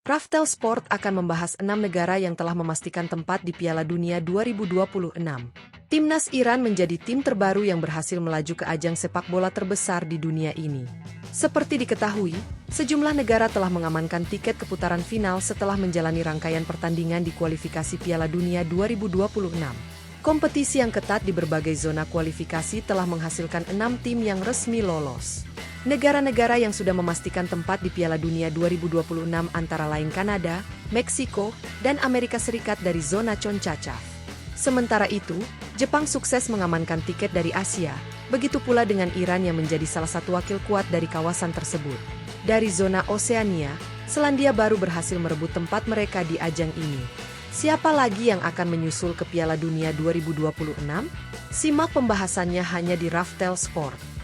Raftel Sport akan membahas 6 negara yang telah memastikan tempat di Piala Dunia 2026. Timnas Iran menjadi tim terbaru yang berhasil melaju ke ajang sepak bola terbesar di dunia ini. Seperti diketahui, sejumlah negara telah mengamankan tiket ke putaran final setelah menjalani rangkaian pertandingan di kualifikasi Piala Dunia 2026. Kompetisi yang ketat di berbagai zona kualifikasi telah menghasilkan 6 tim yang resmi lolos. Negara-negara yang sudah memastikan tempat di Piala Dunia 2026 antara lain Kanada, Meksiko, dan Amerika Serikat dari zona CONCACAF. Sementara itu, Jepang sukses mengamankan tiket dari Asia, begitu pula dengan Iran yang menjadi salah satu wakil kuat dari kawasan tersebut. Dari zona Oseania, Selandia Baru berhasil merebut tempat mereka di ajang ini. Siapa lagi yang akan menyusul ke Piala Dunia 2026? Simak pembahasannya hanya di Raftel Sport.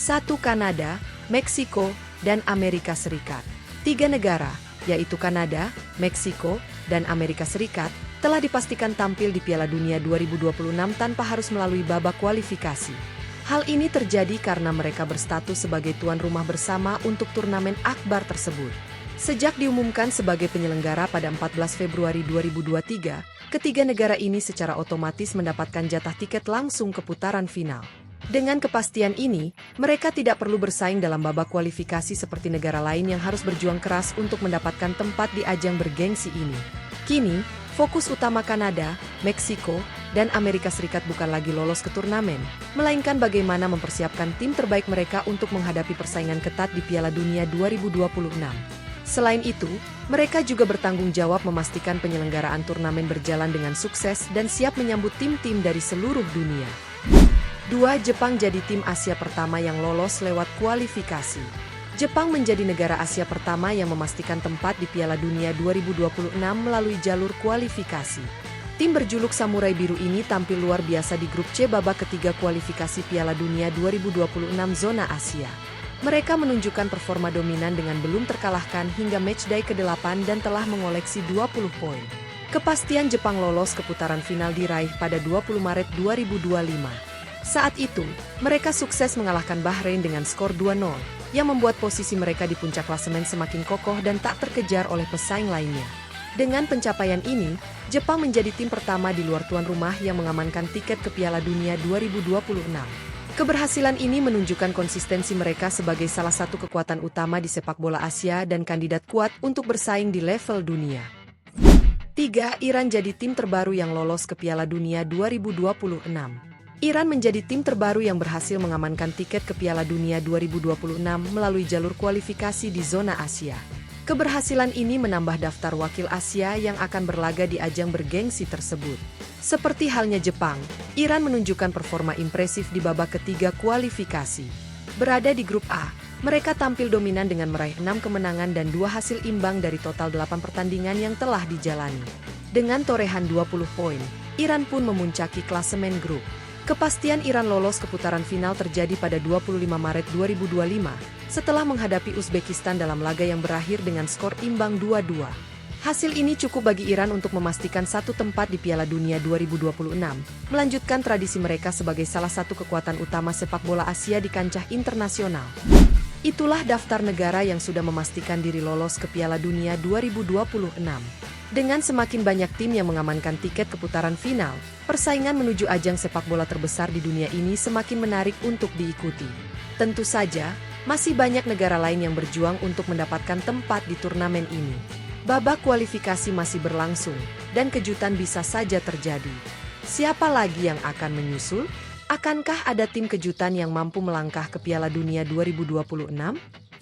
1. Kanada, Meksiko, dan Amerika Serikat. 3 negara, yaitu Kanada, Meksiko, dan Amerika Serikat, telah dipastikan tampil di Piala Dunia 2026 tanpa harus melalui babak kualifikasi. Hal ini terjadi karena mereka berstatus sebagai tuan rumah bersama untuk turnamen akbar tersebut. Sejak diumumkan sebagai penyelenggara pada 14 Februari 2023, ketiga negara ini secara otomatis mendapatkan jatah tiket langsung ke putaran final. Dengan kepastian ini, mereka tidak perlu bersaing dalam babak kualifikasi seperti negara lain yang harus berjuang keras untuk mendapatkan tempat di ajang bergengsi ini. Kini, fokus utama Kanada, Meksiko, dan Amerika Serikat bukan lagi lolos ke turnamen, melainkan bagaimana mempersiapkan tim terbaik mereka untuk menghadapi persaingan ketat di Piala Dunia 2026. Selain itu, mereka juga bertanggung jawab memastikan penyelenggaraan turnamen berjalan dengan sukses dan siap menyambut tim-tim dari seluruh dunia. 2. Jepang jadi tim Asia pertama yang lolos lewat kualifikasi. Jepang menjadi negara Asia pertama yang memastikan tempat di Piala Dunia 2026 melalui jalur kualifikasi. Tim berjuluk Samurai Biru ini tampil luar biasa di grup C babak ketiga kualifikasi Piala Dunia 2026 zona Asia. Mereka menunjukkan performa dominan dengan belum terkalahkan hingga matchday ke-8 dan telah mengoleksi 20 poin. Kepastian Jepang lolos ke putaran final diraih pada 20 Maret 2025. Saat itu, mereka sukses mengalahkan Bahrain dengan skor 2-0, yang membuat posisi mereka di puncak klasemen semakin kokoh dan tak terkejar oleh pesaing lainnya. Dengan pencapaian ini, Jepang menjadi tim pertama di luar tuan rumah yang mengamankan tiket ke Piala Dunia 2026. Keberhasilan ini menunjukkan konsistensi mereka sebagai salah satu kekuatan utama di sepak bola Asia dan kandidat kuat untuk bersaing di level dunia. 3. Iran jadi tim terbaru yang lolos ke Piala Dunia 2026. Iran menjadi tim terbaru yang berhasil mengamankan tiket ke Piala Dunia 2026 melalui jalur kualifikasi di zona Asia. Keberhasilan ini menambah daftar wakil Asia yang akan berlaga di ajang bergengsi tersebut. Seperti halnya Jepang, Iran menunjukkan performa impresif di babak ketiga kualifikasi. Berada di grup A, mereka tampil dominan dengan meraih 6 kemenangan dan 2 hasil imbang dari total 8 pertandingan yang telah dijalani. Dengan torehan 20 poin, Iran pun memuncaki klasemen grup. Kepastian Iran lolos ke putaran final terjadi pada 25 Maret 2025, setelah menghadapi Uzbekistan dalam laga yang berakhir dengan skor imbang 2-2. Hasil ini cukup bagi Iran untuk memastikan satu tempat di Piala Dunia 2026, melanjutkan tradisi mereka sebagai salah satu kekuatan utama sepak bola Asia di kancah internasional. Itulah daftar negara yang sudah memastikan diri lolos ke Piala Dunia 2026. Dengan semakin banyak tim yang mengamankan tiket ke putaran final, persaingan menuju ajang sepak bola terbesar di dunia ini semakin menarik untuk diikuti. Tentu saja, masih banyak negara lain yang berjuang untuk mendapatkan tempat di turnamen ini. Babak kualifikasi masih berlangsung, dan kejutan bisa saja terjadi. Siapa lagi yang akan menyusul? Akankah ada tim kejutan yang mampu melangkah ke Piala Dunia 2026?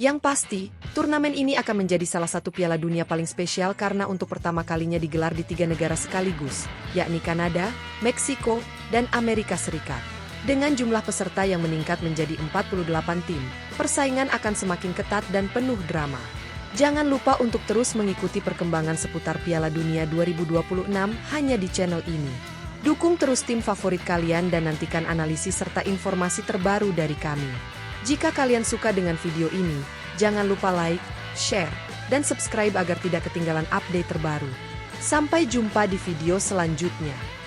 Yang pasti, turnamen ini akan menjadi salah satu Piala Dunia paling spesial karena untuk pertama kalinya digelar di 3 negara sekaligus, yakni Kanada, Meksiko, dan Amerika Serikat. Dengan jumlah peserta yang meningkat menjadi 48 tim, persaingan akan semakin ketat dan penuh drama. Jangan lupa untuk terus mengikuti perkembangan seputar Piala Dunia 2026 hanya di channel ini. Dukung terus tim favorit kalian dan nantikan analisis serta informasi terbaru dari kami. Jika kalian suka dengan video ini, jangan lupa like, share, dan subscribe agar tidak ketinggalan update terbaru. Sampai jumpa di video selanjutnya.